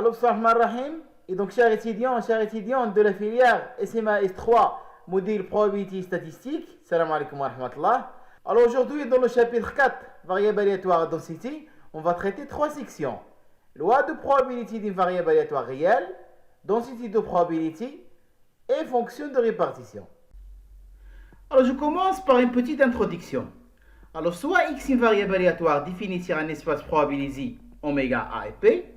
Alors, Rahim. Et donc, chers étudiants de la filière SMA S3, module probabilité statistique, salam alaikum wa rahmatullah. Alors, aujourd'hui, dans le chapitre 4, variable aléatoire density, on va traiter trois sections. Loi de probabilité d'une variable aléatoire réelle, density de probability et fonction de répartition. Alors, je commence par une petite introduction. Alors, soit x est une variable aléatoire définie sur un espace probabilisé oméga A et P.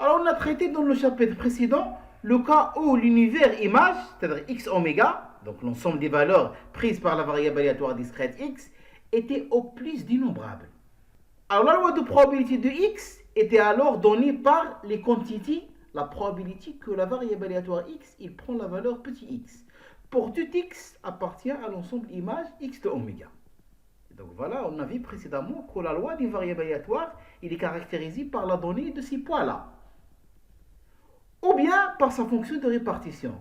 Alors, on a traité dans le chapitre précédent le cas où l'univers image, c'est-à-dire x oméga, donc l'ensemble des valeurs prises par la variable aléatoire discrète x, était au plus d'innombrables. Alors, la loi de probabilité de x était alors donnée par les quantités, la probabilité que la variable aléatoire x, il prend la valeur petit x. Pour tout x appartient à l'ensemble image x de oméga. Donc voilà, on a vu précédemment que la loi d'une variable aléatoire, il est caractérisée par la donnée de ces points-là. Ou bien par sa fonction de répartition,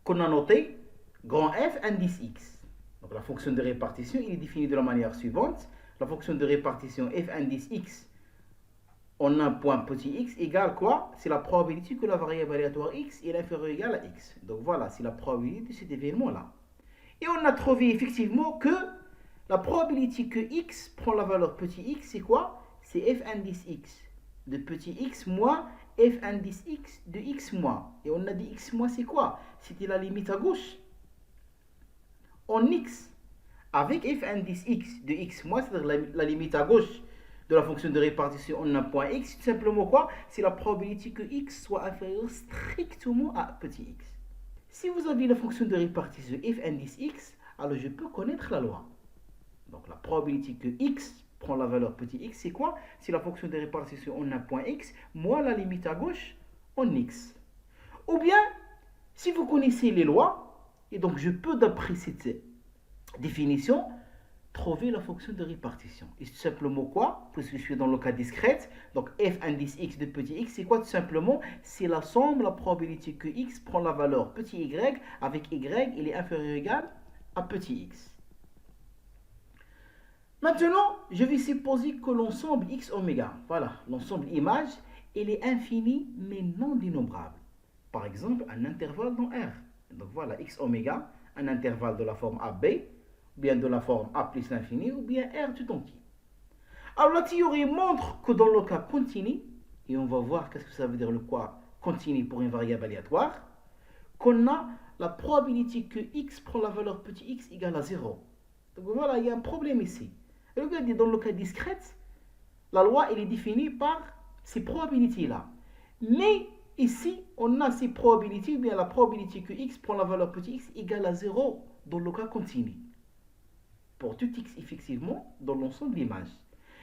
qu'on a noté grand F indice x. Donc la fonction de répartition, il est définie de la manière suivante. La fonction de répartition F indice x en un point petit x égale quoi? C'est la probabilité que la variable aléatoire x est inférieure ou égale à x. Donc voilà, c'est la probabilité de cet événement-là. Et on a trouvé effectivement que la probabilité que x prend la valeur petit x, c'est quoi? C'est f indice x de petit x moins f indice x de x moins. Et on a dit x moins, c'est quoi? C'était la limite à gauche en x avec f indice x de x moins, c'est-à-dire la limite à gauche de la fonction de répartition en un point x. Tout simplement quoi? C'est la probabilité que x soit inférieur strictement à petit x. Si vous avez la fonction de répartition f indice x, alors je peux connaître la loi. Donc la probabilité que x prend la valeur petit x, c'est quoi? C'est la fonction de répartition en un point x moins la limite à gauche en x. Ou bien, si vous connaissez les lois, et donc je peux d'après cette définition trouver la fonction de répartition. Et tout simplement quoi? Puisque je suis dans le cas discrète, donc f indice x de petit x, c'est quoi tout simplement? C'est la somme, la probabilité que x prend la valeur petit y avec y, il est inférieur ou égal à petit x. Maintenant, je vais supposer que l'ensemble x oméga, voilà, l'ensemble image, il est infini mais non dénombrable. Par exemple, un intervalle dans R. Donc voilà, x oméga, un intervalle de la forme AB, ou bien de la forme A plus l'infini, ou bien R tout entier. Alors la théorie montre que dans le cas continu, et on va voir qu'est-ce que ça veut dire le quoi continu pour une variable aléatoire, qu'on a la probabilité que x prend la valeur petit x égale à 0. Donc voilà, il y a un problème ici. Regardez, dans le cas discret, la loi elle est définie par ces probabilités-là. Mais ici, on a ces probabilités, ou bien la probabilité que x prend la valeur petit x égale à 0 dans le cas continu. Pour tout x, effectivement, dans l'ensemble d'images.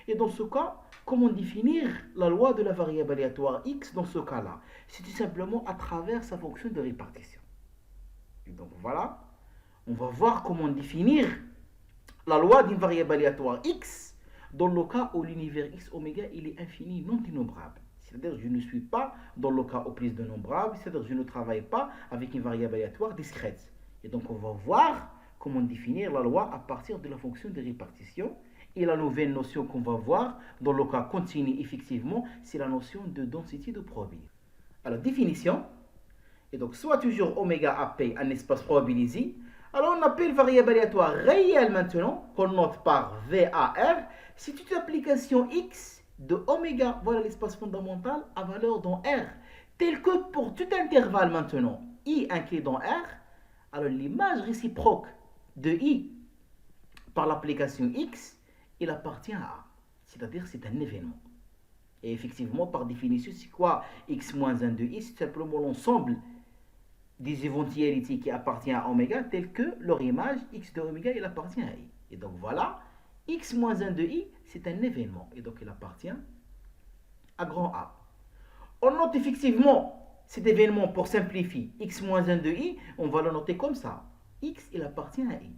Et dans ce cas, comment définir la loi de la variable aléatoire x dans ce cas-là? C'est tout simplement à travers sa fonction de répartition. Et donc voilà, on va voir comment définir la loi d'une variable aléatoire x dans le cas où l'univers x oméga il est infini non dénombrable. C'est-à-dire que je ne suis pas dans le cas au plus dénombrable, c'est-à-dire que je ne travaille pas avec une variable aléatoire discrète. Et donc on va voir comment définir la loi à partir de la fonction de répartition. Et la nouvelle notion qu'on va voir dans le cas continu effectivement, c'est la notion de densité de probabilité. Alors définition, et donc soit toujours oméga AP un espace probabilisé. Alors on appelle variable aléatoire réelle maintenant, qu'on note par VAR, c'est une application x de oméga, voilà l'espace fondamental, à valeur dans R, tel que pour tout intervalle maintenant, i inclus dans R, alors l'image réciproque de i par l'application x, il appartient à A, c'est-à-dire c'est un événement. Et effectivement, par définition, c'est quoi x moins 1 de i? C'est simplement l'ensemble des éventualités qui appartiennent à oméga, telles que leur image x de oméga, il appartient à i. Et donc voilà, x moins 1 de i, c'est un événement. Et donc il appartient à grand A. On note effectivement cet événement pour simplifier. X moins 1 de i, on va le noter comme ça. X, il appartient à i.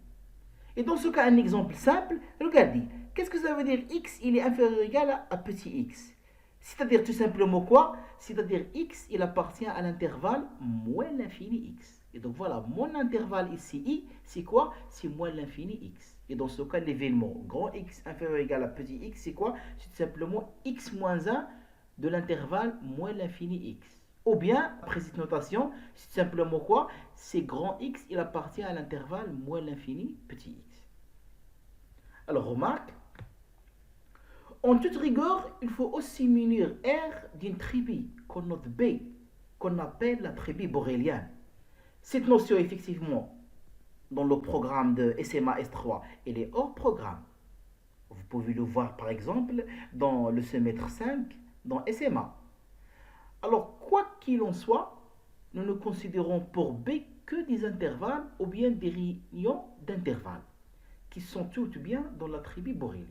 Et dans ce cas, un exemple simple, regardez. Qu'est-ce que ça veut dire? X, il est inférieur ou égal à petit x. C'est-à-dire tout simplement quoi? C'est-à-dire x, il appartient à l'intervalle moins l'infini x. Et donc voilà, mon intervalle ici, i, c'est quoi? C'est moins l'infini x. Et dans ce cas, l'événement grand x inférieur ou égal à petit x, c'est quoi? C'est tout simplement x moins 1 de l'intervalle moins l'infini x. Ou bien, après cette notation, c'est simplement quoi? C'est grand x, il appartient à l'intervalle moins l'infini petit x. Alors remarque, en toute rigueur, il faut aussi munir R d'une tribu qu'on note B, qu'on appelle la tribu borélienne. Cette notion, effectivement, dans le programme de SMA S3, elle est hors programme. Vous pouvez le voir par exemple dans le semestre 5, dans SMA. Alors, quoi qu'il en soit, nous ne considérons pour B que des intervalles ou bien des réunions d'intervalles qui sont toutes bien dans la tribu borélienne.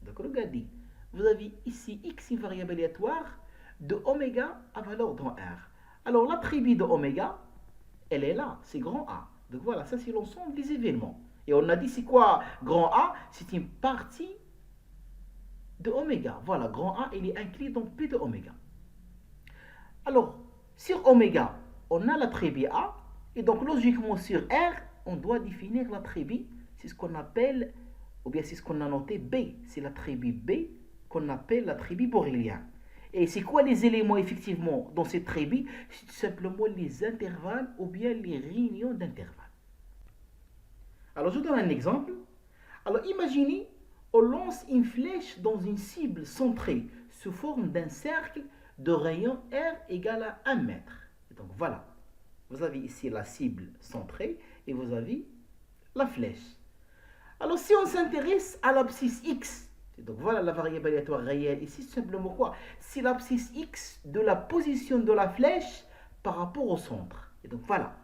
Donc, regardez, vous avez ici x, une variable aléatoire de oméga à valeur dans R. Alors, la tribu de oméga, elle est là, c'est grand A. Donc voilà, ça c'est l'ensemble des événements. Et on a dit c'est quoi grand A? C'est une partie de oméga. Voilà, grand A, il est inclus dans P de oméga. Alors, sur oméga, on a la tribu A. Et donc, logiquement, sur R, on doit définir la tribu. C'est ce qu'on appelle, ou bien c'est ce qu'on a noté B. C'est la tribu B qu'on appelle la tribu borélienne. Et c'est quoi les éléments, effectivement, dans cette tribu? C'est tout simplement les intervalles ou bien les réunions d'intervalles. Alors, je donne un exemple. Alors, imaginez, on lance une flèche dans une cible centrée sous forme d'un cercle de rayon R égale à 1 mètre. Et donc, voilà. Vous avez ici la cible centrée et vous avez la flèche. Alors, si on s'intéresse à l'abscisse X, donc voilà la variable aléatoire réelle ici, c'est simplement quoi? C'est l'abscisse X de la position de la flèche par rapport au centre. Et donc, voilà.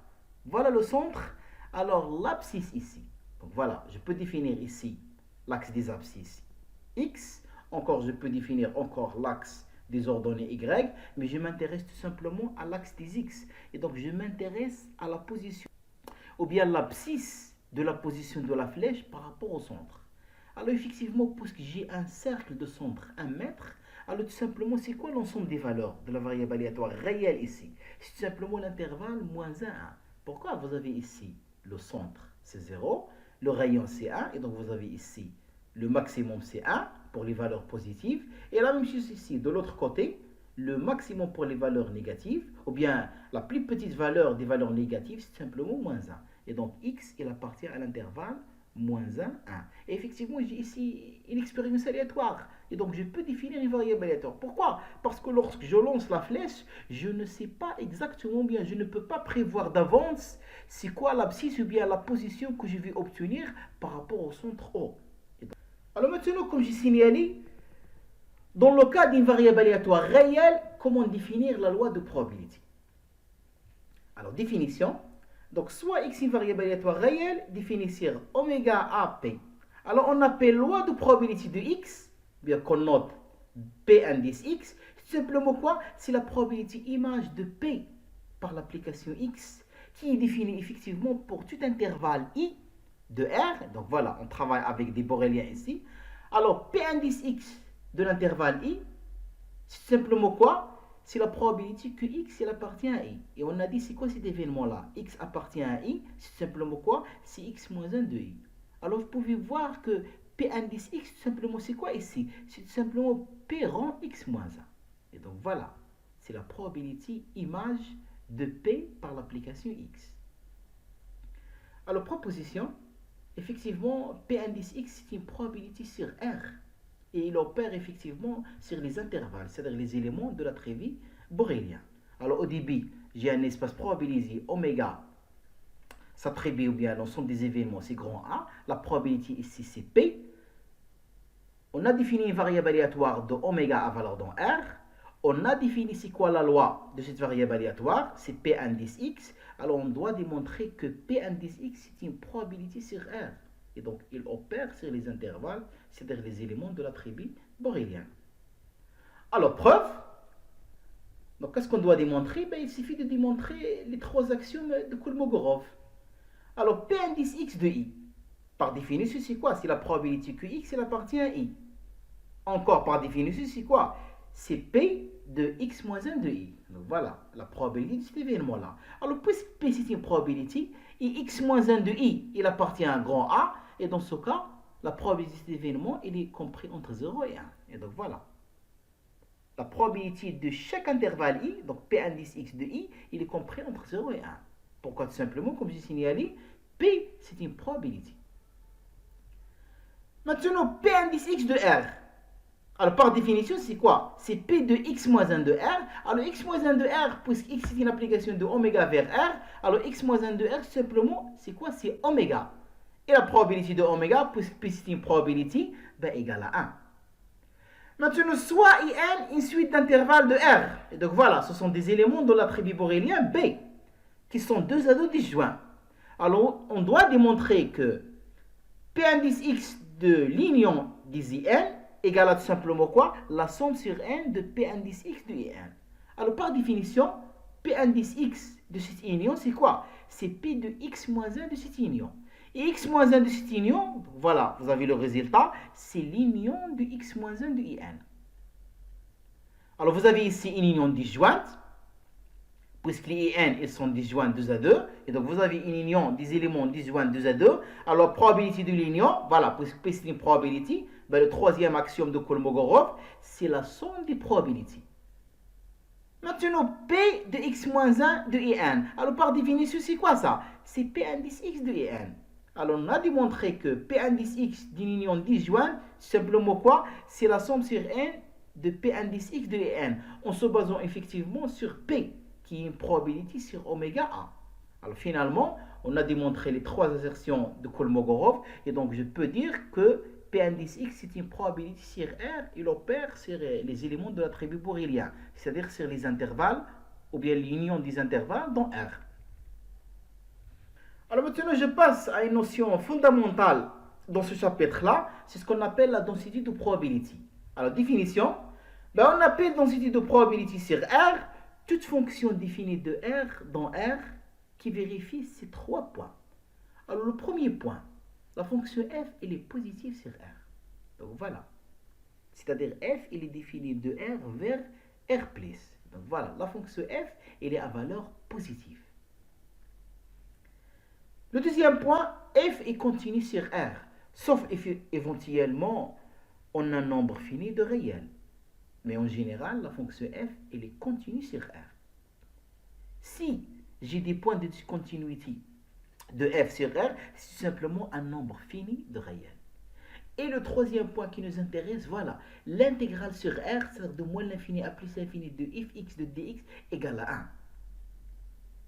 Voilà le centre. Alors, l'abscisse ici. Donc, voilà, je peux définir ici l'axe des abscisses X. Encore, je peux définir encore l'axe des ordonnées Y, mais je m'intéresse tout simplement à l'axe des X. Et donc, je m'intéresse à la position, ou bien l'abscisse de la position de la flèche par rapport au centre. Alors, effectivement, puisque j'ai un cercle de centre 1 mètre, alors tout simplement, c'est quoi l'ensemble des valeurs de la variable aléatoire réelle ici? C'est tout simplement l'intervalle moins 1, 1. Pourquoi? Vous avez ici le centre, c'est 0, le rayon, c'est 1, et donc vous avez ici le maximum, c'est 1 pour les valeurs positives, et la même chose ici, de l'autre côté, le maximum pour les valeurs négatives, ou bien la plus petite valeur des valeurs négatives, c'est simplement moins 1. Et donc x, il appartient à l'intervalle moins 1, 1. Et effectivement, j'ai ici une expérience aléatoire. Et donc, je peux définir une variable aléatoire. Pourquoi? Parce que lorsque je lance la flèche, je ne sais pas exactement bien, je ne peux pas prévoir d'avance c'est quoi l'abscisse ou bien la position que je vais obtenir par rapport au centre O. Alors maintenant, comme j'ai signalé, dans le cas d'une variable aléatoire réelle, comment définir la loi de probabilité? Alors, définition. Donc, soit x est une variable aléatoire réelle, définir oméga a p. Alors, on appelle loi de probabilité de x, bien qu'on note p indice x, c'est simplement quoi? C'est la probabilité image de p par l'application x, qui est définie effectivement pour tout intervalle i de R. Donc, voilà, on travaille avec des borréliens ici. Alors, p indice x de l'intervalle i, c'est simplement quoi? C'est la probabilité que x il appartient à i. Et on a dit c'est quoi cet événement-là? X appartient à i, c'est simplement quoi? C'est x moins 1 de i. Alors vous pouvez voir que p indice x, tout simplement c'est quoi ici? C'est tout simplement p rang x moins 1. Et donc voilà, c'est la probabilité image de p par l'application x. Alors proposition, effectivement p indice x c'est une probabilité sur R. Et il opère effectivement sur les intervalles, c'est-à-dire les éléments de la tribu borélien. Alors au début, j'ai un espace probabilisé oméga, s'attribue ou bien l'ensemble des événements, c'est grand A. La probabilité ici, c'est P. On a défini une variable aléatoire de oméga à valeur dans R. On a défini c'est quoi la loi de cette variable aléatoire, c'est P indice X. Alors on doit démontrer que P indice X, c'est une probabilité sur R. Et donc, il opère sur les intervalles, c'est-à-dire les éléments de la tribu borélienne. Alors, preuve. Donc, qu'est-ce qu'on doit démontrer? Il suffit de démontrer les trois axiomes de Kolmogorov. Alors, P indice X de I. Par définition, c'est quoi? C'est la probabilité que X il appartient à I. Encore, par définition, c'est quoi? C'est P de X moins 1 de I. Donc, voilà, la probabilité de cet événement-là. Alors, puisque P c'est une probabilité, et X moins 1 de I, il appartient à un grand A, et dans ce cas, la probabilité d'événement, il est compris entre 0 et 1. Et donc voilà. la probabilité de chaque intervalle i, donc P indice x de i, il est compris entre 0 et 1. Pourquoi? Tout simplement, comme j'ai signalé, P, c'est une probabilité. Maintenant, P indice x de R. Alors, par définition, c'est quoi? C'est P de x moins 1 de R. Alors, x moins 1 de R, puisque x est une application de oméga vers R, alors x moins 1 de R, simplement, c'est quoi? C'est oméga. Et la probabilité de oméga, puisque P c'est une probabilité, ben, égale à 1. Maintenant, soit IN, une suite d'intervalles de R. Et donc voilà, ce sont des éléments de l'attribut borélien B, qui sont deux à deux disjoints. Alors, on doit démontrer que P indice x de l'union des IN égale à tout simplement quoi? La somme sur N de P indice x de IN. Alors, par définition, P indice x de cette union, c'est quoi? C'est P de x moins 1 de cette union. Et x moins 1 de cette union, voilà, vous avez le résultat, c'est l'union de x moins 1 de IN. Alors, vous avez ici une union disjointe, puisque les IN ils sont disjoints 2 à 2, et donc vous avez une union des éléments disjoints 2 à 2. Alors, probabilité de l'union, voilà, puisque P c'est une probabilité, ben, le troisième axiome de Kolmogorov, c'est la somme des probabilités. Maintenant, P de x moins 1 de IN. Alors, par définition, c'est quoi ça? C'est P indice x de IN. Alors, on a démontré que P indice x d'une union disjointe, simplement quoi? C'est la somme sur N de P indice x de N, en se basant effectivement sur P, qui est une probabilité sur oméga A. Alors, finalement, on a démontré les trois assertions de Kolmogorov, et donc je peux dire que P indice x, c'est une probabilité sur R, il opère sur les éléments de l'attribut borélien, c'est-à-dire sur les intervalles, ou bien l'union des intervalles dans R. Alors maintenant, je passe à une notion fondamentale dans ce chapitre-là, c'est ce qu'on appelle la densité de probabilité. Alors, définition, ben, on appelle densité de probabilité sur R toute fonction définie de R dans R qui vérifie ces trois points. Alors, le premier point, la fonction f, elle est positive sur R. Donc, voilà. C'est-à-dire f, il est défini de R vers R+. Donc, voilà, la fonction f, elle est à valeur positive. Le deuxième point, f est continu sur R, sauf éventuellement on a un nombre fini de réels. Mais en général, la fonction f, elle est continue sur R. Si j'ai des points de discontinuité de f sur R, c'est simplement un nombre fini de réels. Et le troisième point qui nous intéresse, voilà, l'intégrale sur R, c'est-à-dire de moins l'infini à plus l'infini de fx de dx égale à 1.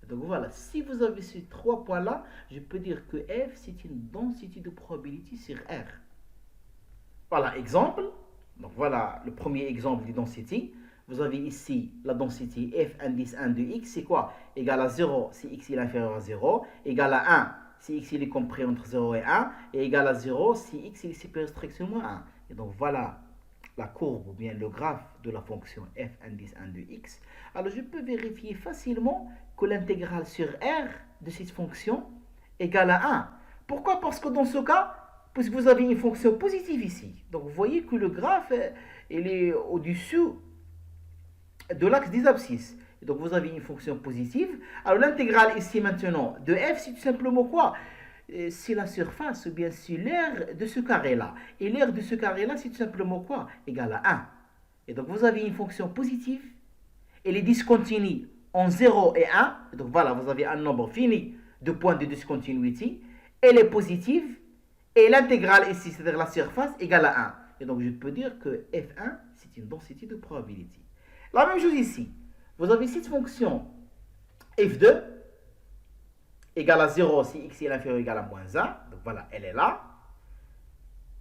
Donc voilà, si vous avez ces trois points-là, je peux dire que f, c'est une densité de probabilité sur R. Voilà, exemple. Donc voilà le premier exemple de densité. Vous avez ici la densité f indice 1 de x, c'est quoi? Égal à 0 si x est inférieur à 0, égal à 1 si x est compris entre 0 et 1, et égal à 0 si x est supérieur strictement à 1. Et donc voilà la courbe ou bien le graphe de la fonction f indice 1 de x. Alors je peux vérifier facilement que l'intégrale sur R de cette fonction égale à 1. Pourquoi? Parce que dans ce cas, puisque vous avez une fonction positive ici, donc vous voyez que le graphe il est au-dessus de l'axe des abscisses. Et donc vous avez une fonction positive. Alors l'intégrale ici maintenant de f, c'est tout simplement quoi? C'est la surface ou bien c'est l'aire de ce carré-là. Et l'aire de ce carré-là, c'est tout simplement quoi? Égal à 1. Et donc vous avez une fonction positive. Elle est discontinue en 0 et 1. Et donc voilà, vous avez un nombre fini de points de discontinuité. Elle est positive. Et l'intégrale ici, c'est-à-dire la surface, égale à 1. Et donc je peux dire que f1, c'est une densité de probabilité. La même chose ici. Vous avez cette fonction f2 égale à 0 si x est inférieur ou égal à moins 1. Donc voilà, elle est là.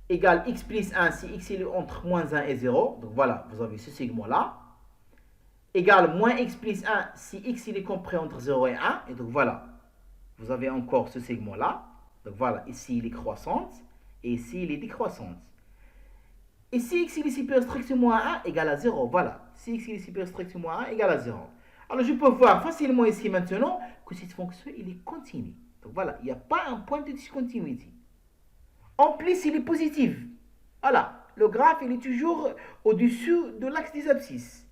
Égale x plus 1 si x est entre moins 1 et 0. Donc voilà, vous avez ce segment-là. Égale moins x plus 1 si x est compris entre 0 et 1. Et donc voilà, vous avez encore ce segment-là. Donc voilà, ici il est croissante et ici il est décroissante. Et si x est supérieur strictement à 1 égale à 0, voilà. Si x est supérieur strictement à 1 égale à 0. Alors je peux voir facilement ici maintenant que cette fonction il est continue. Donc voilà, il n'y a pas un point de discontinuité. En plus, il est positif. Voilà, le graphe il est toujours au-dessus de l'axe des abscisses.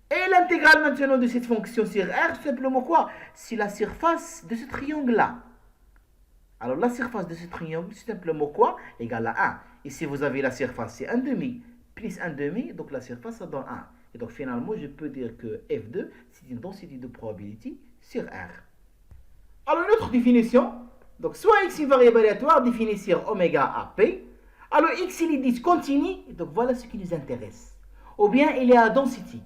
Et l'intégrale maintenant de cette fonction sur R, simplement quoi? C'est la surface de ce triangle-là. Alors la surface de ce triangle, c'est simplement quoi? Égale à 1. Ici vous avez la surface, c'est 1 demi, plus 1 demi, donc la surface ça donne 1. Et donc finalement, je peux dire que F2, c'est une densité de probability sur R. Alors une autre définition, donc soit X est une variable aléatoire définie sur oméga à P, alors X il est discontinu, donc voilà ce qui nous intéresse. Ou bien il est à density.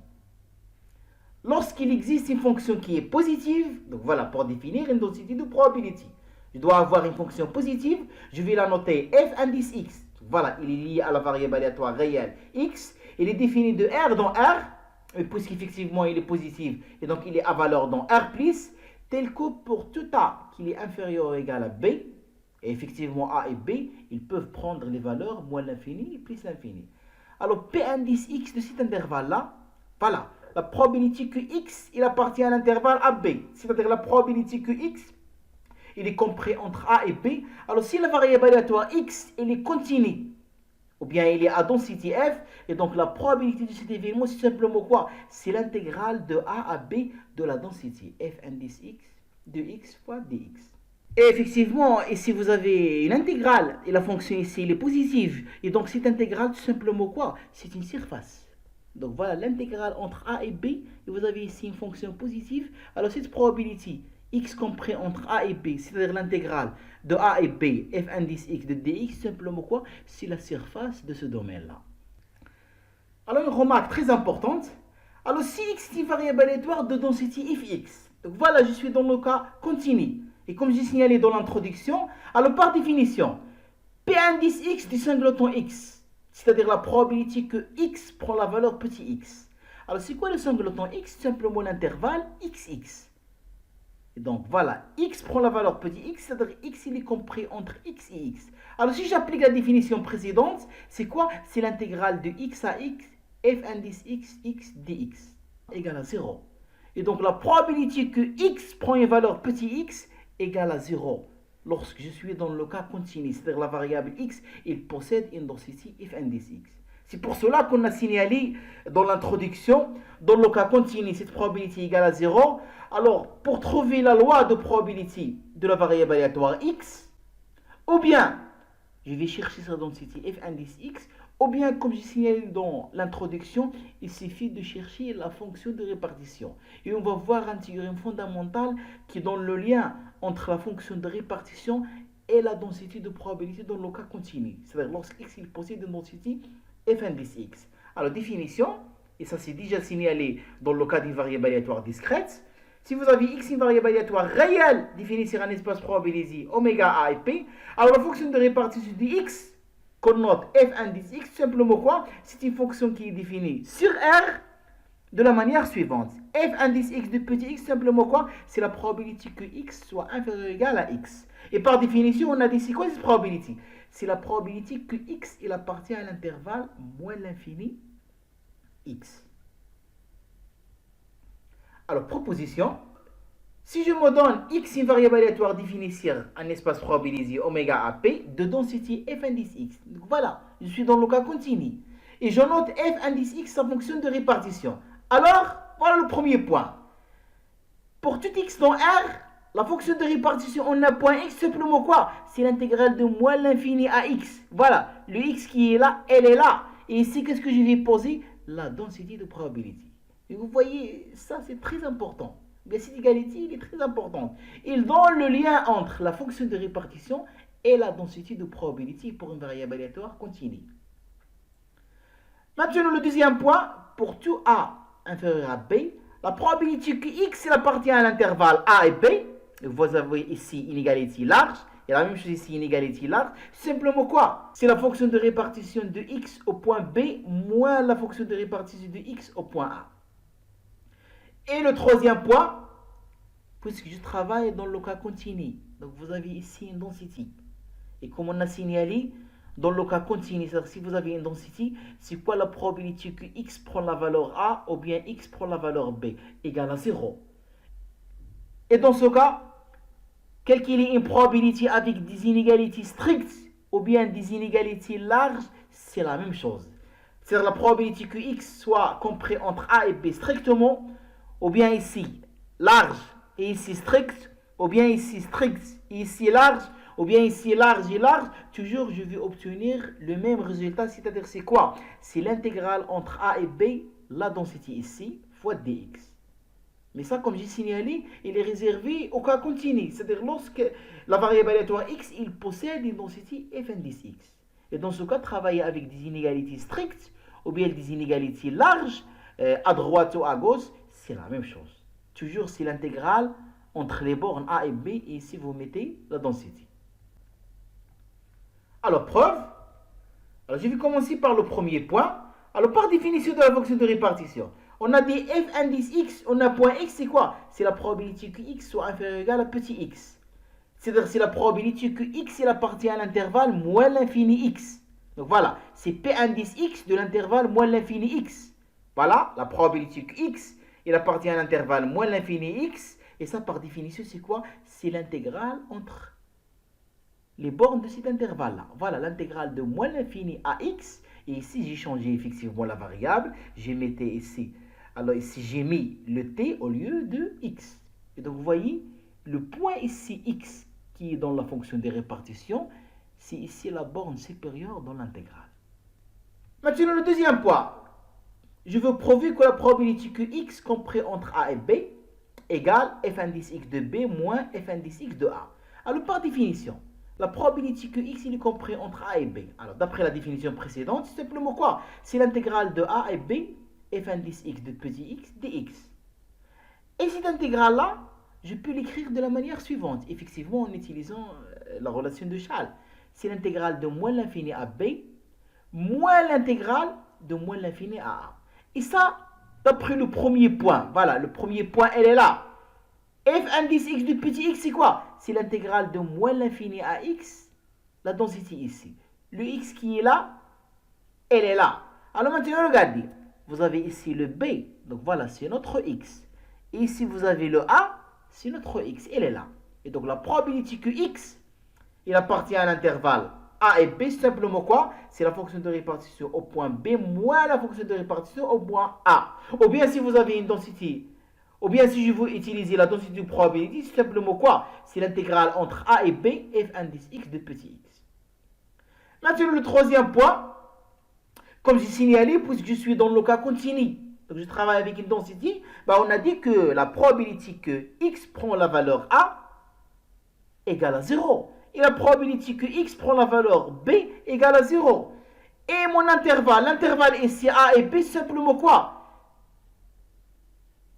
Lorsqu'il existe une fonction qui est positive, donc voilà pour définir une densité de probability. Je dois avoir une fonction positive, je vais la noter f indice x. Voilà, il est lié à la variable aléatoire réelle x. Il est défini de R dans R, puisqu'effectivement il est positif, et donc il est à valeur dans R+, tel que pour tout A qui est inférieur ou égal à B, et effectivement A et B, ils peuvent prendre les valeurs moins l'infini et plus l'infini. Alors P indice x de cet intervalle-là, voilà, la probabilité que x il appartient à l'intervalle AB, c'est-à-dire la probabilité que x il est compris entre A et B. Alors si la variable aléatoire x elle est continue, ou bien il est à densité f, et donc la probabilité de cet événement c'est simplement quoi? C'est l'intégrale de A à B de la densité f indice x de x fois dx. Et effectivement, ici vous avez une intégrale, et la fonction ici elle est positive, et donc cette intégrale tout simplement quoi? C'est une surface. Donc voilà l'intégrale entre A et B, et vous avez ici une fonction positive. Alors cette probabilité x compris entre A et B, c'est-à-dire l'intégrale de A et B, f indice x de dx, simplement quoi? C'est la surface de ce domaine-là. Alors une remarque très importante, alors si x est une variable aléatoire de densité fx, donc voilà, je suis dans le cas continu. Et comme j'ai signalé dans l'introduction, alors par définition, P indice x du singleton x, c'est-à-dire la probabilité que x prend la valeur petit x. Alors c'est quoi le singleton x? Simplement l'intervalle xx. Et donc voilà, x prend la valeur petit x, c'est-à-dire x il est compris entre x et x. Alors si j'applique la définition précédente, c'est quoi? C'est l'intégrale de x à x, f indice x, x dx, égale à 0. Et donc la probabilité que x prend une valeur petit x égale à 0 lorsque je suis dans le cas continu, c'est-à-dire la variable x, il possède une densité f indice x. C'est pour cela qu'on a signalé dans l'introduction, dans le cas continu, cette probabilité égale à 0. Alors, pour trouver la loi de probabilité de la variable aléatoire x, ou bien, je vais chercher sa densité f indice x, ou bien, comme j'ai signalé dans l'introduction, il suffit de chercher la fonction de répartition. Et on va voir un théorème fondamental qui donne le lien entre la fonction de répartition et la densité de probabilité dans le cas continu. C'est-à-dire lorsque x il possède une densité f indice x. Alors, définition, et ça c'est déjà signalé dans le cas d'une variable aléatoire discrète. Si vous avez x une variable aléatoire réelle définie sur un espace probabilisé oméga a et p, alors la fonction de répartition de x qu'on note f indice x, simplement quoi? C'est une fonction qui est définie sur R de la manière suivante. F indice x de petit x, simplement quoi? C'est la probabilité que x soit inférieur ou égal à x. Et par définition, on a dit c'est quoi cette probabilité? C'est la probabilité que x il appartient à l'intervalle moins l'infini x. Alors, proposition, si je me donne x une variable aléatoire définie sur un espace probabilisé oméga à p de densité f indice x. Donc voilà, je suis dans le cas continu. Et je note f indice x, sa fonction de répartition. Alors, voilà le premier point. Pour tout x dans R, la fonction de répartition en un point x, simplement quoi? C'est l'intégrale de moins l'infini à x. Voilà, le x qui est là, elle est là. Et ici, qu'est-ce que je vais poser? La densité de probabilité. Et vous voyez, ça c'est très important. Mais cette égalité, il est très importante. Il donne le lien entre la fonction de répartition et la densité de probabilité pour une variable aléatoire continue. Maintenant, le deuxième point, pour tout A inférieur à B, la probabilité que x appartient à l'intervalle A et B, vous avez ici une égalité large, et la même chose ici, une égalité large, simplement quoi? C'est la fonction de répartition de x au point B moins la fonction de répartition de x au point A. Et le troisième point, puisque je travaille dans le cas continu, donc vous avez ici une densité. Et comme on a signalé, dans le cas continu, c'est-à-dire si vous avez une densité, c'est quoi la probabilité que x prend la valeur A ou bien x prend la valeur B? Égale à 0. Et dans ce cas, quelle qu'il ait une probabilité avec des inégalités strictes ou bien des inégalités larges, c'est la même chose. C'est-à-dire la probabilité que x soit compris entre A et B strictement, ou bien ici large et ici strict, ou bien ici strict et ici large, ou bien ici large et large, toujours je vais obtenir le même résultat, c'est-à-dire c'est quoi? C'est l'intégrale entre A et B la densité ici fois dx. Mais ça, comme j'ai signalé, il est réservé au cas continu. C'est-à-dire lorsque la variable aléatoire x, il possède une densité f indice x. Et dans ce cas, travailler avec des inégalités strictes ou bien des inégalités larges, à droite ou à gauche, c'est la même chose. Toujours, c'est l'intégrale entre les bornes a et b, et ici, vous mettez la densité. Alors, preuve. Alors, je vais commencer par le premier point. Alors, par définition de la fonction de répartition, on a des f indice x, on a point x, c'est quoi? C'est la probabilité que x soit inférieur ou égal à petit x. C'est-à-dire, c'est la probabilité que x il appartient à l'intervalle moins l'infini x. Donc voilà, c'est p indice x de l'intervalle moins l'infini x. Voilà, la probabilité que x il appartient à l'intervalle moins l'infini x. Et ça, par définition, c'est quoi? C'est l'intégrale entre les bornes de cet intervalle-là. Voilà, l'intégrale de moins l'infini à x. Et ici, j'ai changé effectivement la variable. J'ai mis ici. Alors ici, j'ai mis le t au lieu de x. Et donc, vous voyez, le point ici, x, qui est dans la fonction de répartition, c'est ici la borne supérieure dans l'intégrale. Maintenant, le deuxième point. Je veux prouver que la probabilité que x compris entre a et b égale f indice x de b moins f indice x de a. Alors, par définition, la probabilité que x il est compris entre a et b. Alors, d'après la définition précédente, c'est simplement quoi? C'est l'intégrale de a et b, f indice x de petit x dx. Et cette intégrale-là, je peux l'écrire de la manière suivante, effectivement en utilisant la relation de Charles. C'est l'intégrale de moins l'infini à b, moins l'intégrale de moins l'infini à a. Et ça, d'après le premier point, voilà, le premier point, elle est là. F indice x de petit x, c'est quoi? C'est l'intégrale de moins l'infini à x, la densité ici. Le x qui est là, elle est là. Alors maintenant, regardez. Vous avez ici le b, donc voilà, c'est notre x. Et ici, vous avez le a, c'est notre x, elle est là. Et donc, la probabilité que x, il appartient à l'intervalle a et b, c'est simplement quoi? C'est la fonction de répartition au point b moins la fonction de répartition au point a. Ou bien si vous avez une densité, ou bien si je veux utiliser la densité de probabilité, c'est simplement quoi? C'est l'intégrale entre a et b, f indice x de petit x. Maintenant, le troisième point, comme j'ai signalé, puisque je suis dans le cas continu, donc je travaille avec une densité, on a dit que la probabilité que x prend la valeur a égale à 0. Et la probabilité que x prend la valeur b égale à 0. Et mon intervalle, l'intervalle ici a et b, c'est simplement quoi?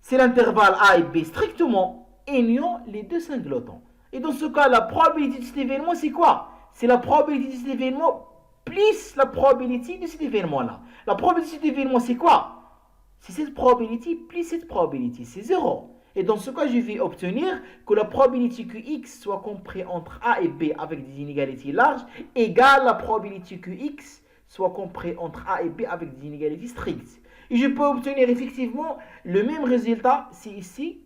C'est l'intervalle a et b strictement ayant les deux singlotons. Et dans ce cas, la probabilité de cet événement, c'est quoi? C'est la probabilité de cet événement plus la probabilité de cet événement-là. La probabilité de cet événement, c'est quoi? C'est cette probabilité plus cette probabilité, c'est 0. Et dans ce cas, je vais obtenir que la probabilité que x soit compris entre a et b avec des inégalités larges égale la probabilité que x soit compris entre a et b avec des inégalités strictes. Et je peux obtenir effectivement le même résultat si ici,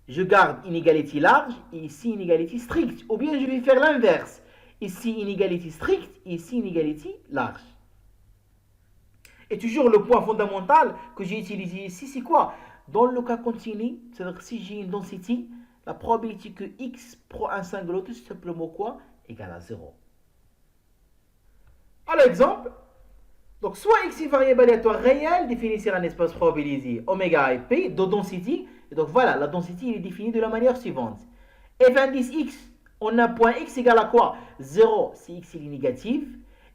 je garde inégalité large et ici inégalité stricte. Ou bien je vais faire l'inverse. Ici inégalité stricte et ici inégalité large. Et toujours le point fondamental que j'ai utilisé ici, c'est quoi? Dans le cas continu, c'est-à-dire si j'ai une densité, la probabilité que x prend un singularité, c'est simplement quoi? Égale à 0. Alors, exemple, donc soit x est variable aléatoire réelle définie sur un espace probabilisé oméga et p de densité. Et donc voilà, la densité est définie de la manière suivante. F indice x, on a point x égale à quoi? 0 si x est négatif.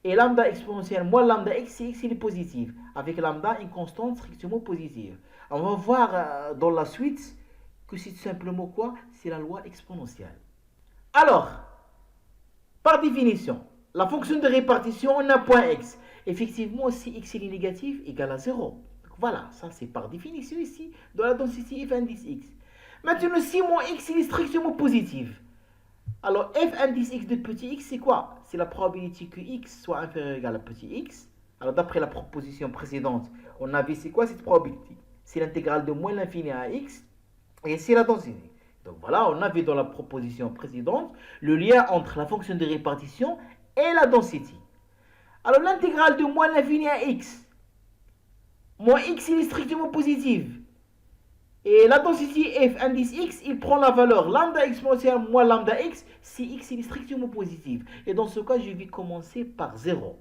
Et lambda exponentielle moins lambda x si x est positif. Avec lambda, une constante strictement positive. On va voir dans la suite que c'est simplement quoi? C'est la loi exponentielle. Alors, par définition, la fonction de répartition, on a point x. Effectivement, si x est négatif, égale à 0. Donc voilà, ça c'est par définition ici, dans la densité f indice x. Maintenant, si mon x est strictement positif, alors f indice x de petit x, c'est quoi? C'est la probabilité que x soit inférieur ou égal à petit x. Alors d'après la proposition précédente, on avait c'est quoi cette probabilité? C'est l'intégrale de moins l'infini à x, et c'est la densité. Donc voilà, on avait dans la proposition précédente le lien entre la fonction de répartition et la densité. Alors l'intégrale de moins l'infini à x, moins x il est strictement positif. Et la densité f indice x, il prend la valeur lambda exponentielle moins lambda x si x il est strictement positif. Et dans ce cas, je vais commencer par 0.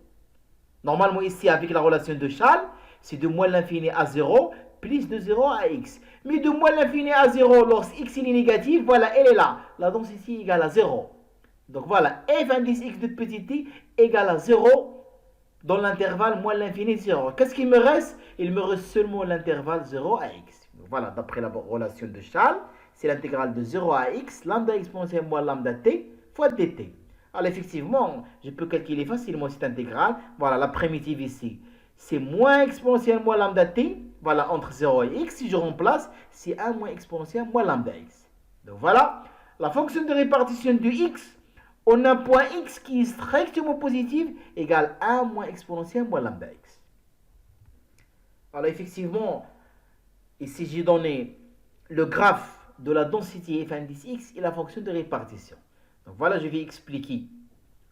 Normalement ici, avec la relation de Charles, C'est de moins l'infini à 0 plus de 0 à x. Mais de moins l'infini à 0, lorsque x est négatif, voilà, elle est là. La densité est égale à 0. Donc voilà, f indice x de petit t égale à 0 dans l'intervalle moins l'infini 0. Qu'est-ce qu'il me reste? Il me reste seulement l'intervalle 0 à x. Donc voilà, d'après la relation de Charles, c'est l'intégrale de 0 à x, lambda exponentielle moins lambda t fois dt. Alors effectivement, je peux calculer facilement cette intégrale. Voilà, la primitive ici, c'est moins exponentielle moins lambda t. Voilà, entre 0 et x, si je remplace, c'est 1 moins exponentielle moins lambda x. Donc voilà, la fonction de répartition de x, on a un point x qui est strictement positif égale 1 moins exponentielle moins lambda x. Alors effectivement, ici j'ai donné le graphe de la densité f indice x et la fonction de répartition. Donc voilà, je vais expliquer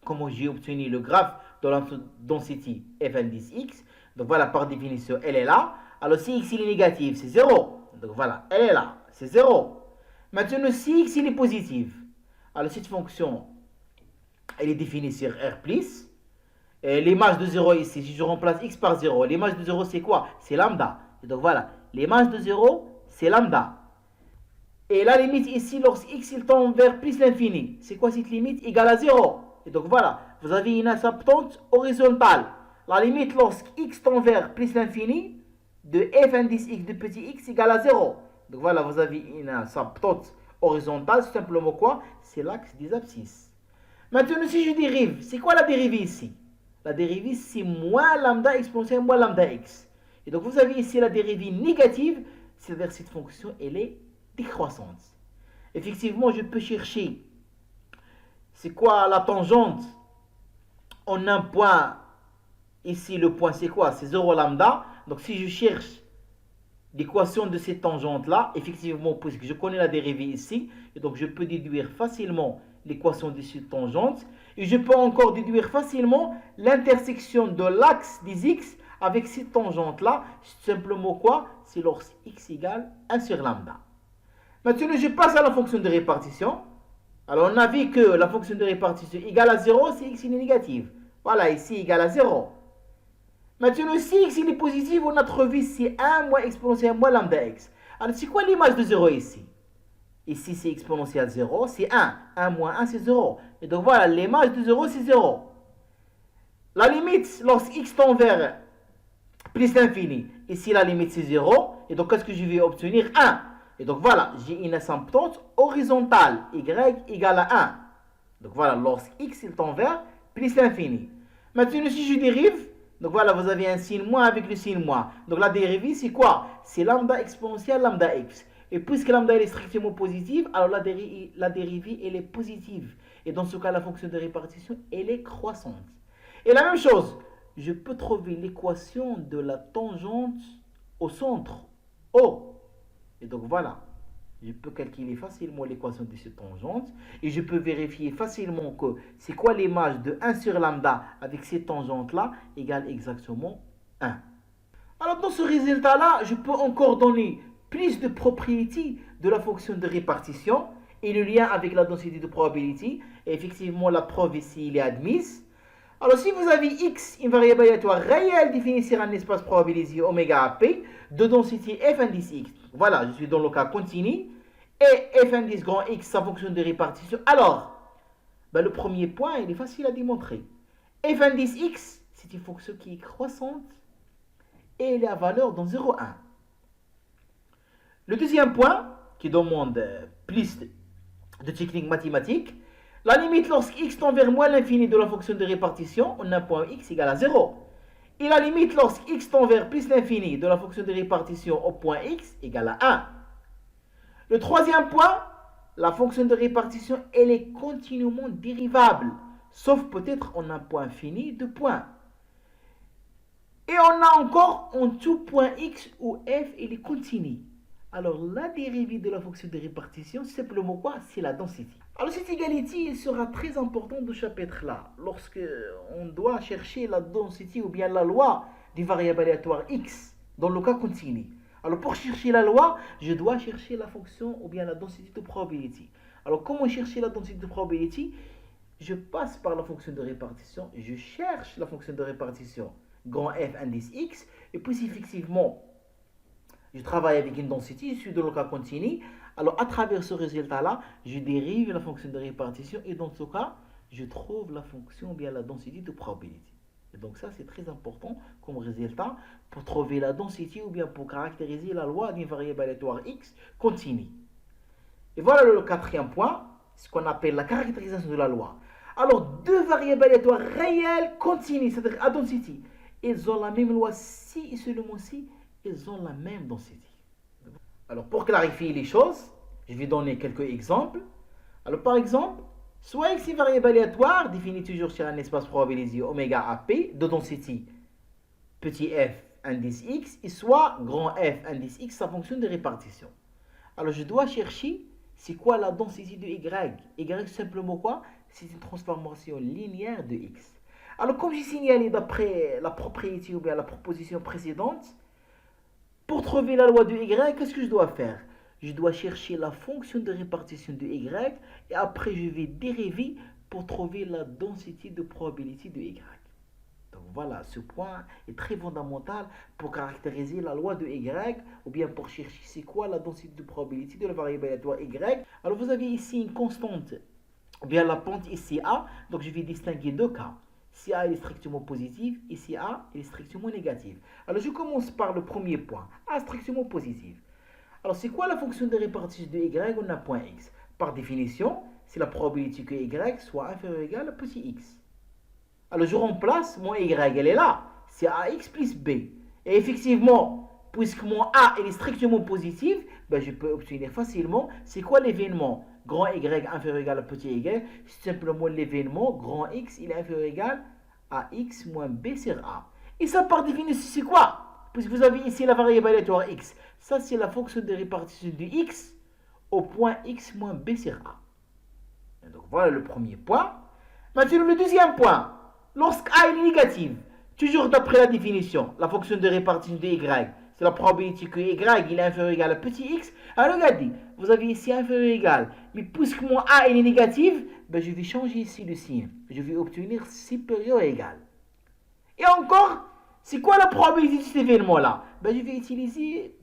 comment j'ai obtenu le graphe de la densité f indice x. Donc voilà, par définition, elle est là. Alors si x il est négatif, c'est 0. Donc voilà, elle est là, c'est 0. Maintenant, si x il est positif, alors cette fonction, elle est définie sur R+. Et l'image de 0 ici, si je remplace x par 0, l'image de 0 c'est quoi? C'est lambda. Et donc voilà, l'image de 0, c'est lambda. Et la limite ici, lorsque x il tend vers plus l'infini, c'est quoi cette limite? Égale à 0. Et donc voilà, vous avez une asymptote horizontale. La limite lorsque x tend vers plus l'infini, de f indice x de petit x égale à 0. Donc voilà, vous avez une asymptote horizontale, c'est simplement quoi? C'est l'axe des abscisses. Maintenant, si je dérive, c'est quoi la dérivée ici? La dérivée, c'est moins lambda exponentielle moins lambda x. Et donc, vous avez ici la dérivée négative, c'est-à-dire cette fonction, elle est décroissante. Effectivement, je peux chercher, c'est quoi la tangente en un point. Ici, le point, c'est quoi? C'est 0 lambda. Donc, si je cherche l'équation de cette tangente-là, effectivement, puisque je connais la dérivée ici, et donc je peux déduire facilement l'équation de cette tangente. Et je peux encore déduire facilement l'intersection de l'axe des x avec cette tangente-là. Simplement quoi? C'est lorsque x égale 1 sur lambda. Maintenant, je passe à la fonction de répartition. Alors, on a vu que la fonction de répartition égale à 0 si x est négatif. Voilà, ici égale à 0. Maintenant, si x est positif, on a trouvé c'est 1 moins exponentielle moins lambda x. Alors, c'est quoi l'image de 0 ici? Ici, c'est exponentielle 0, c'est 1. 1 moins 1, c'est 0. Et donc, voilà, l'image de 0, c'est 0. La limite, lorsque x tend vers plus l'infini, ici, la limite, c'est 0. Et donc, qu'est-ce que je vais obtenir? 1. Et donc, voilà, j'ai une asymptote horizontale, y égale à 1. Donc, voilà, lorsque x il tend vers plus l'infini. Maintenant, si je dérive, donc voilà, vous avez un signe moins avec le signe moins. Donc, la dérivée, c'est quoi? C'est lambda exponentielle lambda x. Et puisque lambda est strictement positive, alors la dérivée, elle est positive. Et dans ce cas, la fonction de répartition, elle est croissante. Et la même chose, je peux trouver l'équation de la tangente au centre O. Et donc voilà, je peux calculer facilement l'équation de cette tangente. Et je peux vérifier facilement que c'est quoi l'image de 1 sur lambda avec cette tangente-là égale exactement 1. Alors dans ce résultat-là, je peux encore donner plus de propriétés de la fonction de répartition et le lien avec la densité de probabilité. Et effectivement, la preuve ici, il est admise. Alors, si vous avez x, une variable aléatoire réelle définie sur un espace probabilisé oméga à p, de densité f indice x. Voilà, je suis dans le cas continu. Et f indice grand x, sa fonction de répartition. Alors, le premier point, il est facile à démontrer. F indice x, c'est une fonction qui est croissante et elle est à valeur dans 0,1. Le deuxième point, qui demande plus de technique mathématique, la limite lorsque x tend vers moins l'infini de la fonction de répartition, on a un point x égale à 0. Et la limite lorsque x tend vers plus l'infini de la fonction de répartition au point x égale à 1. Le troisième point, la fonction de répartition, elle est continuellement dérivable, sauf peut-être en un point fini de points. Et on a encore en tout point x où f il est continu. Alors la dérivée de la fonction de répartition, c'est simplement quoi? C'est la densité. Alors cette égalité il sera très importante du chapitre là, lorsque on doit chercher la densité ou bien la loi des variables aléatoires x dans le cas continu. Alors pour chercher la loi, je dois chercher la fonction ou bien la densité de probabilité. Alors comment chercher la densité de probabilité? Je passe par la fonction de répartition, je cherche la fonction de répartition grand F indice X, et puis effectivement, je travaille avec une densité, je suis dans le cas continu, alors à travers ce résultat-là, je dérive la fonction de répartition, et dans ce cas, je trouve la fonction, bien la densité de probabilité. Et donc ça, c'est très important comme résultat pour trouver la densité ou bien pour caractériser la loi d'une variable aléatoire X continue. Et voilà le quatrième point, ce qu'on appelle la caractérisation de la loi. Alors, deux variables aléatoires réelles continues, c'est-à-dire à densité, elles ont la même loi si et seulement si elles ont la même densité. Alors, pour clarifier les choses, je vais donner quelques exemples. Alors, par exemple, soit x est variable aléatoire, définie toujours sur un espace probabilisé oméga AP, de densité petit f indice x, et soit grand F indice x, sa fonction de répartition. Alors, je dois chercher c'est quoi la densité de y. Y, simplement quoi? C'est une transformation linéaire de x. Alors, comme j'ai signalé d'après la propriété ou bien la proposition précédente, pour trouver la loi de y, qu'est-ce que je dois faire? Je dois chercher la fonction de répartition de y et après je vais dériver pour trouver la densité de probabilité de y. Donc voilà, ce point est très fondamental pour caractériser la loi de y ou bien pour chercher c'est quoi la densité de probabilité de la variable aléatoire y. Alors vous avez ici une constante, ou bien la pente ici a, donc je vais distinguer deux cas. Si A est strictement positive et si A est strictement négative. Alors je commence par le premier point, A strictement positive. Alors c'est quoi la fonction de répartition de y en un point x? Par définition, c'est la probabilité que y soit inférieur ou égal à petit x. Alors je remplace mon y, elle est là, c'est ax plus b. Et effectivement, puisque mon a est strictement positif, ben je peux obtenir facilement, c'est quoi l'événement? Grand y inférieur ou égal à petit y, c'est simplement l'événement grand x il est inférieur ou égal à x moins b sur a. Et ça par définition c'est quoi? Puisque vous avez ici la variable aléatoire x, ça c'est la fonction de répartition de x au point x moins b sur a. Et donc voilà le premier point. Maintenant le deuxième point. Lorsque A est négative, toujours d'après la définition, la fonction de répartition de Y, c'est la probabilité que Y il est inférieur ou égal à petit x. Alors regardez, vous avez ici inférieur ou égal, mais puisque mon A est négative, ben je vais changer ici le signe. Je vais obtenir supérieur ou égal. Et encore, c'est quoi la probabilité de cet événement-là? Ben je vais utiliser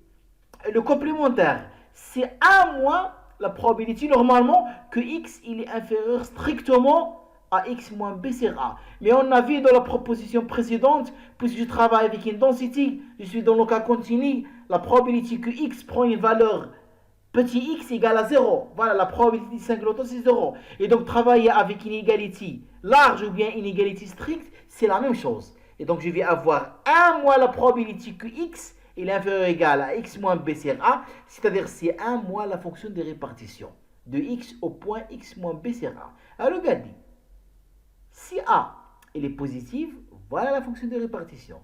le complémentaire. C'est 1 moins la probabilité normalement que x il est inférieur strictement à x moins b sur a. Mais on a vu dans la proposition précédente, puisque je travaille avec une densité, je suis dans le cas continu, la probabilité que x prend une valeur petit x égale à 0. Voilà, la probabilité de singleton c'est 0. Et donc travailler avec une égalité large ou bien une égalité stricte, c'est la même chose. Et donc je vais avoir 1 moins la probabilité que x est inférieur ou égal à x moins b sur a, c'est-à-dire c'est 1 moins la fonction de répartition de x au point x moins b sur a. Alors regardez. Si A elle est positive, voilà la fonction de répartition.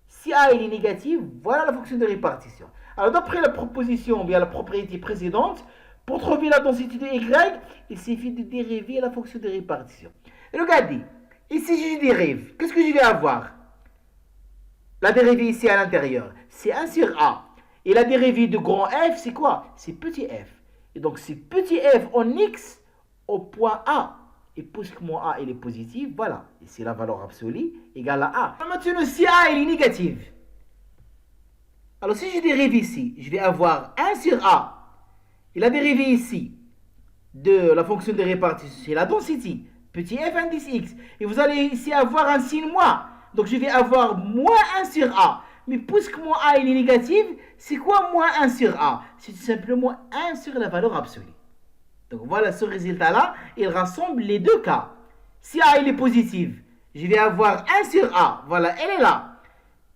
Si A elle est négative, voilà la fonction de répartition. Alors d'après la proposition, bien la propriété précédente, pour trouver la densité de y, il suffit de dériver la fonction de répartition. Et regardez, ici je dérive, qu'est-ce que je vais avoir? La dérivée ici à l'intérieur, c'est 1 sur A. Et la dérivée de grand F, c'est quoi? C'est petit f. Et donc c'est petit f en x au point A. Et puisque mon A il est positif, voilà, ici la valeur absolue égale à A. Maintenant, si A il est négative, alors si je dérive ici, je vais avoir 1 sur A. Et la dérivée ici de la fonction de répartition, c'est la densité, petit f indice x. Et vous allez ici avoir un signe moins. Donc je vais avoir moins 1 sur A. Mais puisque mon A il est négatif, c'est quoi moins 1 sur A? C'est tout simplement 1 sur la valeur absolue. Donc voilà ce résultat-là, il rassemble les deux cas. Si A il est positif, je vais avoir 1 sur A, voilà, elle est là.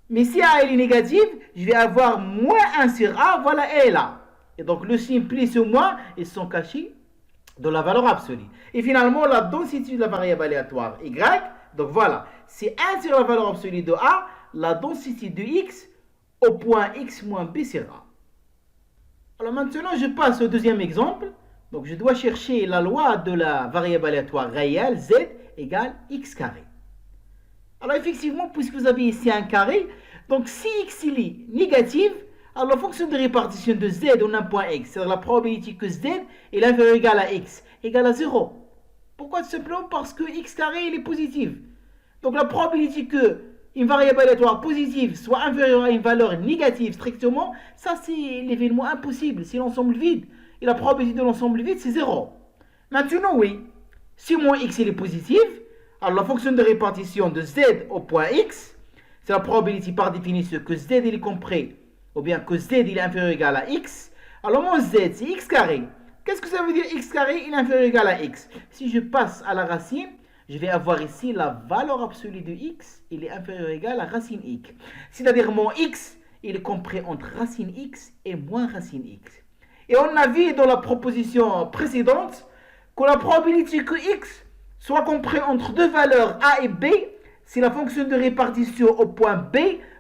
Mais si A il est négatif, je vais avoir moins 1 sur A, voilà, elle est là. Et donc le signe plus ou moins, ils sont cachés dans la valeur absolue. Et finalement, la densité de la variable aléatoire Y, donc voilà, c'est 1 sur la valeur absolue de A, la densité de X au point X moins B sur A. Alors maintenant, je passe au deuxième exemple. Donc je dois chercher la loi de la variable aléatoire réelle z égale x carré. Alors effectivement, puisque vous avez ici un carré, donc si x il est négatif, alors la fonction de répartition de z en un point x, c'est-à-dire la probabilité que z est inférieur ou égal à x, égale à 0. Pourquoi? Tout simplement parce que x carré il est positif. Donc la probabilité que une variable aléatoire positive soit inférieure à une valeur négative strictement, ça c'est l'événement impossible, c'est l'ensemble vide. Et la probabilité de l'ensemble vide, c'est 0. Maintenant, oui, si mon x il est positif, alors la fonction de répartition de z au point x, c'est la probabilité par définition que z il est compris, ou bien que z il est inférieur ou égal à x. Alors mon z, c'est x carré. Qu'est-ce que ça veut dire x carré il est inférieur ou égal à x? Si je passe à la racine, je vais avoir ici la valeur absolue de x, il est inférieur ou égal à racine x. C'est-à-dire mon x, il est compris entre racine x et moins racine x. Et on a vu dans la proposition précédente que la probabilité que x soit compris entre deux valeurs a et b, c'est la fonction de répartition au point b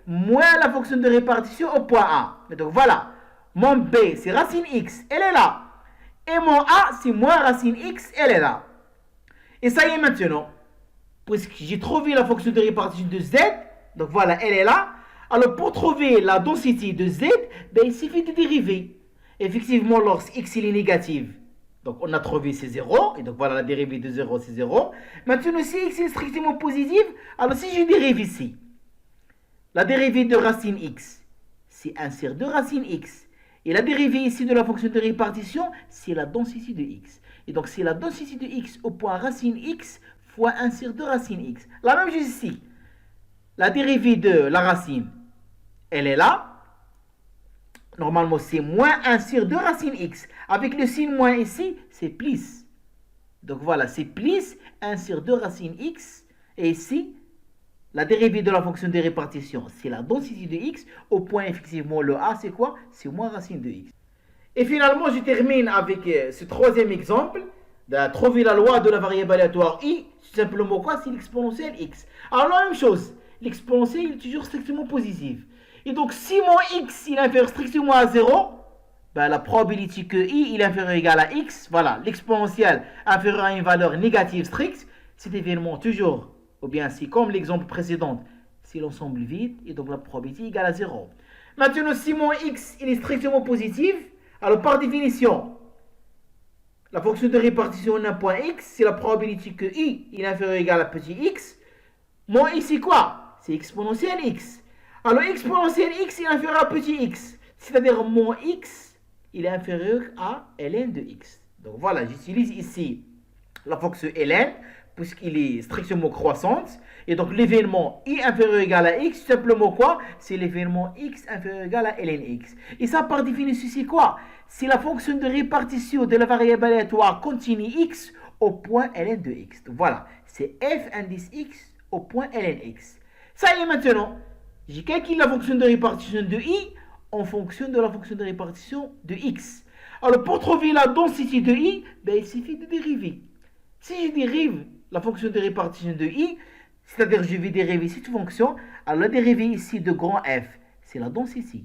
moins la fonction de répartition au point a. Et donc voilà, mon b c'est racine x, elle est là. Et mon a c'est moins racine x, elle est là. Et ça y est maintenant, puisque j'ai trouvé la fonction de répartition de z, donc voilà, elle est là. Alors pour trouver la densité de z, ben, il suffit de dériver. Effectivement, lorsque x il est négatif, donc on a trouvé c'est 0, et donc voilà la dérivée de 0 c'est 0. Maintenant si x est strictement positif, alors si je dérive ici, la dérivée de racine x, c'est 1 sur 2 racine x. Et la dérivée ici de la fonction de répartition, c'est la densité de x. Et donc c'est la densité de x au point racine x fois 1 sur 2 racine x. La même chose ici. La dérivée de la racine, elle est là. Normalement, c'est moins 1 sur 2 racine x. Avec le signe moins ici, c'est plus. Donc voilà, c'est plus 1 sur 2 racine x. Et ici, la dérivée de la fonction de répartition, c'est la densité de x. Au point, effectivement, le a, c'est quoi? C'est moins racine de x. Et finalement, je termine avec ce troisième exemple. De trouver la loi de la variable aléatoire i. Tout simplement quoi? C'est l'exponentielle x. Alors la même chose. L'exponentielle est toujours strictement positive. Et donc, si mon x il est inférieur strictement à 0, ben, la probabilité que i il est inférieur ou égal à x, voilà, l'exponentielle inférieure à une valeur négative stricte, c'est évidemment toujours, ou bien c'est comme l'exemple précédent, c'est l'ensemble vide, et donc la probabilité est égale à 0. Maintenant, si mon x il est strictement positif, alors par définition, la fonction de répartition d'un point x, c'est la probabilité que i il est inférieur ou égal à petit x. Mon i c'est quoi? C'est exponentielle x. Alors exponentielle x est inférieur à petit x. C'est-à-dire mon x, il est inférieur à ln de x. Donc voilà, j'utilise ici la fonction ln, puisqu'il est strictement croissante. Et donc l'événement i inférieur ou égal à x, simplement quoi? C'est l'événement x inférieur ou égal à ln x. Et ça par définition c'est quoi? C'est la fonction de répartition de la variable aléatoire continue x au point ln de x. Donc voilà, c'est f indice x au point ln x. Ça y est maintenant. J'ai calculé la fonction de répartition de i en fonction de la fonction de répartition de x. Alors pour trouver la densité de i, ben, il suffit de dériver. Si je dérive la fonction de répartition de i, c'est-à-dire je vais dériver cette fonction, alors la dérivée ici de grand f, c'est la densité.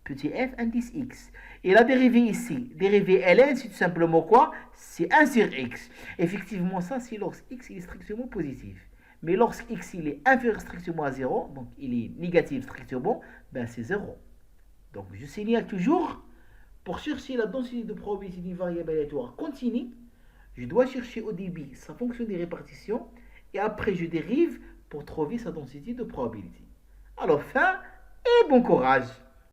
Petit f indice x. Et la dérivée ici, dérivée ln, c'est tout simplement quoi? C'est 1 sur x. Effectivement, ça c'est lorsque x est strictement positif. Mais lorsque x il est inférieur strictement à 0, donc il est négatif strictement, ben c'est 0. Donc je signale toujours, pour chercher la densité de probabilité d'une variable aléatoire continue, je dois chercher au début sa fonction de répartition, et après je dérive pour trouver sa densité de probabilité. Alors fin et bon courage!